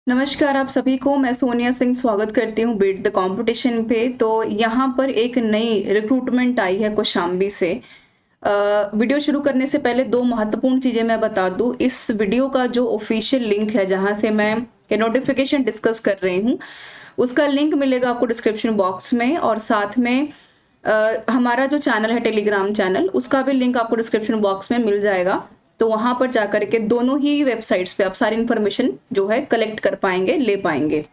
नमस्कार आप सभी को। मैं सोनिया सिंह स्वागत करती हूँ बीट द कंपटीशन पे। तो यहाँ पर एक नई रिक्रूटमेंट आई है कौशाम्बी से। वीडियो शुरू करने से पहले दो महत्वपूर्ण चीजें मैं बता दूं। इस वीडियो का जो ऑफिशियल लिंक है जहां से मैं ये नोटिफिकेशन डिस्कस कर रही हूँ, उसका लिंक मिलेगा आपको डिस्क्रिप्शन बॉक्स में, और साथ में हमारा जो चैनल है टेलीग्राम चैनल, उसका भी लिंक आपको डिस्क्रिप्शन बॉक्स में मिल जाएगा। तो वहां पर जाकर के दोनों ही वेबसाइट्स पे आप सारी इंफॉर्मेशन जो है कलेक्ट कर पाएंगे, ले पाएंगे।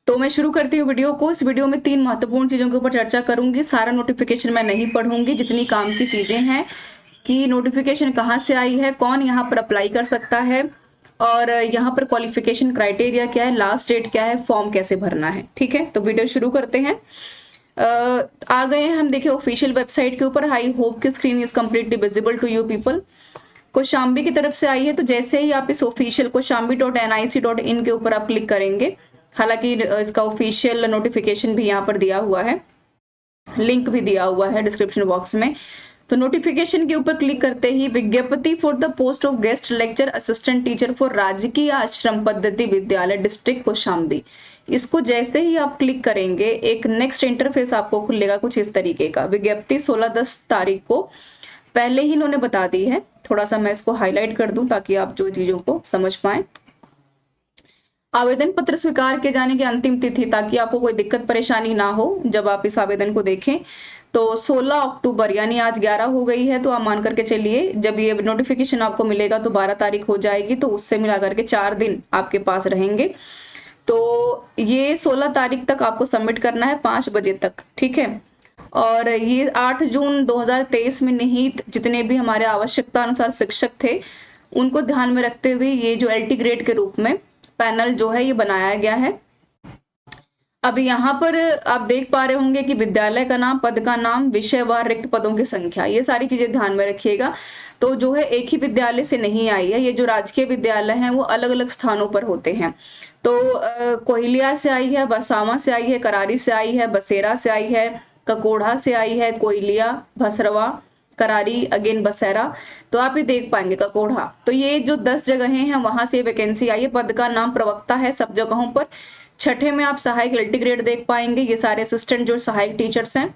तो मैं शुरू करती हूँ वीडियो को। इस वीडियो में 3 महत्वपूर्ण चीजों के ऊपर चर्चा करूंगी। सारा नोटिफिकेशन मैं नहीं पढ़ूंगी, जितनी काम की चीजें हैं कि नोटिफिकेशन कहाँ से आई है, कौन यहाँ पर अप्लाई कर सकता है, और यहाँ पर क्वालिफिकेशन क्राइटेरिया क्या है, लास्ट डेट क्या है, फॉर्म कैसे भरना है। ठीक है, तो वीडियो शुरू करते हैं। आ गए हैं हम, देखिए ऑफिशियल वेबसाइट के ऊपर। आई होप कि screen is completely visible to you people. Kaushambi की तरफ से आई है, तो जैसे ही आप इस ऑफिशियल कौशाम्बी.nic.in के ऊपर आप क्लिक करेंगे, हालांकि इसका ऑफिशियल नोटिफिकेशन भी यहाँ पर दिया हुआ है, लिंक भी दिया हुआ है डिस्क्रिप्शन बॉक्स में। तो नोटिफिकेशन के ऊपर क्लिक करते ही विज्ञप्ति for the post of guest lecture assistant teacher for राजकीय आश्रम पद्धति विद्यालय डिस्ट्रिक्ट कौशाम्बी, इसको जैसे ही आप क्लिक करेंगे एक नेक्स्ट इंटरफेस आपको खुलेगा कुछ इस तरीके का। विज्ञप्ति 16/10 तारीख को पहले ही इन्होंने बता दी है। थोड़ा सा मैं इसको हाईलाइट कर दूं ताकि आप जो चीजों को समझ पाए। आवेदन पत्र स्वीकार किए जाने की अंतिम तिथि, ताकि आपको कोई दिक्कत परेशानी ना हो जब आप इस आवेदन को देखें, तो 16 अक्टूबर, यानी आज 11 हो गई है, तो आप मान करके चलिए जब ये नोटिफिकेशन आपको मिलेगा तो 12 तारीख हो जाएगी, तो उससे मिला करके 4 दिन आपके पास रहेंगे। तो ये 16 तारीख तक आपको सबमिट करना है 5 बजे तक। ठीक है, और ये 8 जून 2023 में निहित जितने भी हमारे आवश्यकता अनुसार शिक्षक थे, उनको ध्यान में रखते हुए ये जो एलटी ग्रेड के रूप में पैनल जो है ये बनाया गया है। अब यहाँ पर आप देख पा रहे होंगे कि विद्यालय का नाम, पद का नाम, विषयवार रिक्त पदों की संख्या, ये सारी चीजें ध्यान में रखिएगा। तो जो है एक ही विद्यालय से नहीं आई है, ये जो राजकीय विद्यालय हैं वो अलग अलग स्थानों पर होते हैं। तो कोयलिया से आई है, बरसावा से आई है, करारी से आई है, बसेरा से आई है, ककोढ़ा से आई है, कोयलिया, भसरवा, करारी, अगेन बसेरा। तो आप ये देख पाएंगे ककोढ़ा। तो ये जो 10 जगहें हैं वहां से वैकेंसी आई है। पद का नाम प्रवक्ता है सब जगहों पर। छठे में आप सहायक एलटी ग्रेड देख पाएंगे, ये सारे असिस्टेंट जो सहायक टीचर्स हैं।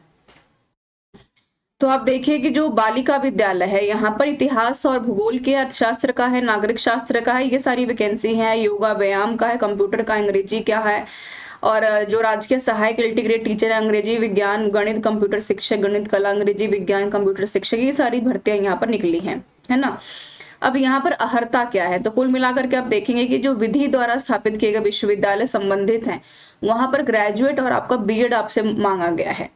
तो आप देखिए कि जो बालिका विद्यालय है, यहाँ पर इतिहास और भूगोल के, अर्थशास्त्र का है, नागरिक शास्त्र का है, ये सारी वैकेंसी है। योगा व्यायाम का है, कंप्यूटर का, अंग्रेजी क्या है, और जो राजकीय सहायक एलटी ग्रेड टीचर है, अंग्रेजी विज्ञान गणित कंप्यूटर शिक्षक, गणित कला अंग्रेजी विज्ञान कंप्यूटर शिक्षक, ये सारी भर्तियां यहाँ पर निकली हैं, है ना। अब यहाँ पर अहर्ता क्या है, तो कुल मिलाकर के आप देखेंगे कि जो विधि द्वारा स्थापित किए गए विश्वविद्यालय संबंधित हैं, वहां पर ग्रेजुएट और आपका बीएड आपसे मांगा गया है।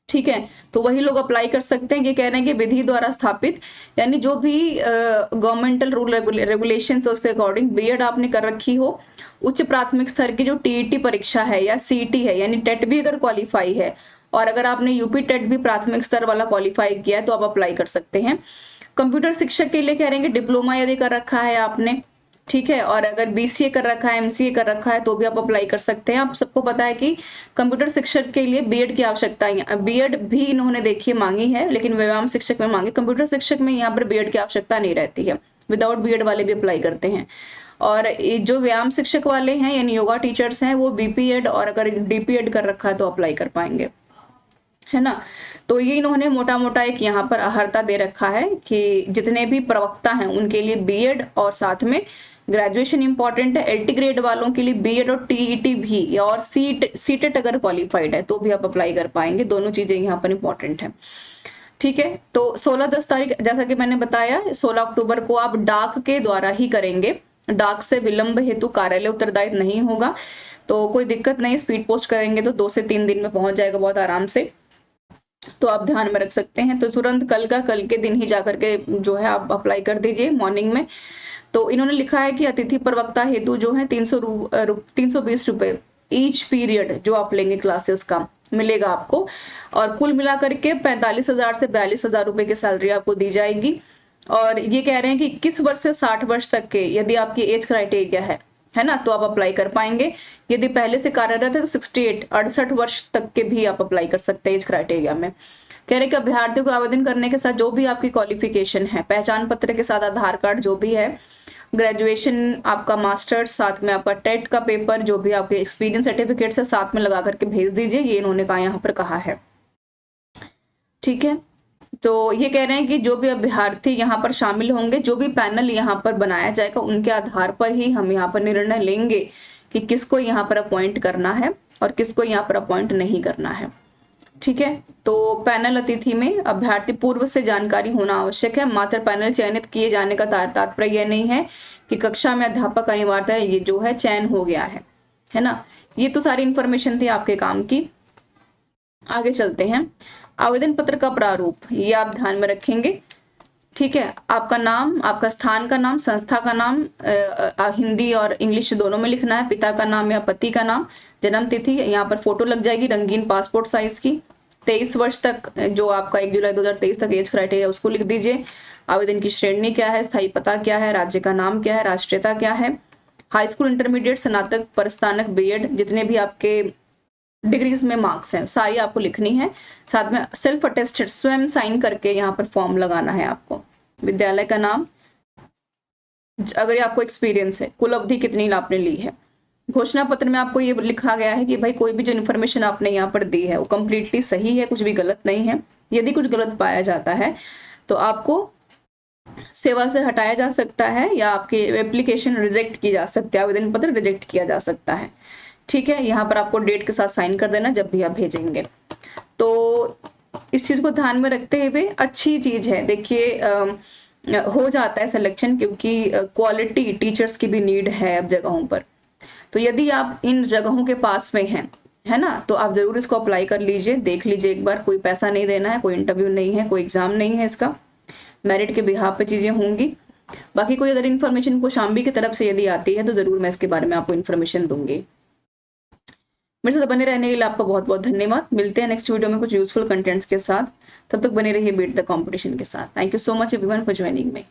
ठीक है, तो वही लोग अप्लाई कर सकते हैं। ये कह रहे हैं कि विधि द्वारा स्थापित, यानी जो भी गवर्नमेंटल रूल रेगुलेशन है उसके अकॉर्डिंग बीएड आपने कर रखी हो, उच्च प्राथमिक स्तर की जो टीईटी परीक्षा है या सीटी है, यानी टेट भी अगर क्वालिफाई है, और अगर आपने यूपी टेट भी प्राथमिक स्तर वाला क्वालिफाई किया है तो आप अप्लाई कर सकते हैं। कंप्यूटर शिक्षक के लिए कह रहे हैं कि डिप्लोमा यदि कर रखा है आपने, ठीक है, और अगर बीसीए कर रखा है, एमसीए कर रखा है, तो भी आप अप्लाई कर सकते हैं। आप सबको पता है कि कंप्यूटर शिक्षक के लिए बीएड की आवश्यकता है। बीएड भी इन्होंने देखिए मांगी है, लेकिन व्यायाम शिक्षक में मांगे, कंप्यूटर शिक्षक में यहाँ पर बीएड की आवश्यकता नहीं रहती है। विदाउट बीएड वाले भी अप्लाई करते हैं। और जो व्यायाम शिक्षक वाले हैं यानी योगा टीचर्स हैं, वो बीपीएड और अगर डीपीएड कर रखा है तो अप्लाई कर पाएंगे, है ना। तो ये इन्होंने मोटा मोटा एक यहाँ पर अहर्ता दे रखा है कि जितने भी प्रवक्ता हैं उनके लिए बीएड और साथ में ग्रेजुएशन इंपॉर्टेंट है। एलटी ग्रेड वालों के लिए बीएड और टीईटी भी, और सीटेट अगर क्वालिफाइड है तो भी आप अप्लाई कर पाएंगे। दोनों चीजें यहाँ पर इंपॉर्टेंट है। ठीक है, तो 16/10 तारीख, जैसा कि मैंने बताया, 16 अक्टूबर को आप डाक के द्वारा ही करेंगे। डाक से विलंब हेतु कार्यालय उत्तरदायित्व नहीं होगा, तो कोई दिक्कत नहीं, स्पीड पोस्ट करेंगे तो 2 से 3 दिन में पहुंच जाएगा बहुत आराम से। तो आप ध्यान में रख सकते हैं। तो तुरंत कल के दिन ही जाकर के जो है आप अप्लाई कर दीजिए मॉर्निंग में। तो इन्होंने लिखा है कि अतिथि प्रवक्ता हेतु जो है 320 रुपए ईच पीरियड जो आप लेंगे क्लासेस का मिलेगा आपको, और कुल मिलाकर के 45,000 से 42,000 रुपए की सैलरी आपको दी जाएगी। और ये कह रहे हैं कि 21 वर्ष से 60 वर्ष तक के यदि आपकी एज क्राइटेरिया है ना, तो आप अप्लाई कर पाएंगे। यदि पहले से कार्यरत है तो 68 वर्ष तक के भी आप अप्लाई कर सकते हैं एज क्राइटेरिया में। कह रहे कि अभ्यर्थियों को आवेदन करने के साथ जो भी आपकी क्वालिफिकेशन है, पहचान पत्र के साथ आधार कार्ड जो भी है, ग्रेजुएशन, आपका मास्टर्स, साथ में आपका टेट का पेपर, जो भी आपके एक्सपीरियंस सर्टिफिकेट्स है साथ में लगा करके भेज दीजिए, ये इन्होंने कहा यहाँ पर कहा है। ठीक है, तो ये कह रहे हैं कि जो भी अभ्यर्थी यहाँ पर शामिल होंगे, जो भी पैनल यहाँ पर बनाया जाएगा, उनके आधार पर ही हम यहाँ पर निर्णय लेंगे कि किसको यहाँ पर अपॉइंट करना है और किसको यहाँ पर अपॉइंट नहीं करना है। ठीक है, तो पैनल अतिथि में अभ्यर्थी पूर्व से जानकारी होना आवश्यक है। मात्र पैनल चयनित किए जाने का तात्पर्य यह नहीं है कि कक्षा में अध्यापक अनिवार्यता ये जो है चयन हो गया है ना। ये तो सारी इंफॉर्मेशन थी आपके काम की। आगे चलते हैं। आवेदन पत्र का प्रारूप, ये आप ध्यान में रखेंगे। ठीक है, आपका नाम, आपका स्थान का नाम, संस्था का नाम हिंदी और इंग्लिश दोनों में लिखना है, पिता का नाम या पति का नाम, जन्म तिथि, यहाँ पर फोटो लग जाएगी रंगीन पासपोर्ट साइज की, 23 वर्ष तक जो आपका 1 जुलाई 2023 तक एज क्राइटेरिया उसको लिख दीजिए। आवेदन की श्रेणी क्या है, स्थायी पता क्या है, राज्य का नाम क्या है, राष्ट्रीयता क्या है, हाई स्कूल, इंटरमीडिएट, स्नातक, परिस्नातक, बीएड, जितने भी आपके डिग्रीज में मार्क्स हैं सारी आपको लिखनी है। साथ में सेल्फ अटेस्टेड, स्वयं साइन करके यहाँ पर फॉर्म लगाना है आपको। विद्यालय का नाम, अगर ये आपको एक्सपीरियंस है, कुल अवधि कितनी आपने ली है। घोषणा पत्र में आपको ये लिखा गया है कि भाई कोई भी जो इन्फॉर्मेशन आपने यहाँ पर दी है वो कंप्लीटली सही है, कुछ भी गलत नहीं है। यदि कुछ गलत पाया जाता है तो आपको सेवा से हटाया जा सकता है या आपकी एप्लीकेशन रिजेक्ट की जा सकती है, आवेदन पत्र रिजेक्ट किया जा सकता है। ठीक है, यहाँ पर आपको डेट के साथ साइन कर देना जब भी आप भेजेंगे। तो इस चीज को ध्यान में रखते हुए अच्छी चीज है, देखिए हो जाता है सिलेक्शन, क्योंकि क्वालिटी टीचर्स की भी नीड है अब जगहों पर। तो यदि आप इन जगहों के पास में हैं, है ना, तो आप जरूर इसको अप्लाई कर लीजिए, देख लीजिए एक बार। कोई पैसा नहीं देना है, कोई इंटरव्यू नहीं है, कोई एग्जाम नहीं है, इसका मेरिट के बिहाफ पे चीजें होंगी। बाकी कोई अदर इन्फॉर्मेशन कौशाम्बी की तरफ से यदि आती है तो जरूर मैं इसके बारे में आपको इन्फॉर्मेशन दूंगी। मेरे साथ बने रहने के लिए आपका बहुत बहुत धन्यवाद। मिलते हैं नेक्स्ट वीडियो में कुछ यूजफुल कंटेंट्स के साथ। तब तक बने रहिए बीट द कंपटीशन के साथ। Thank you so much everyone for joining me.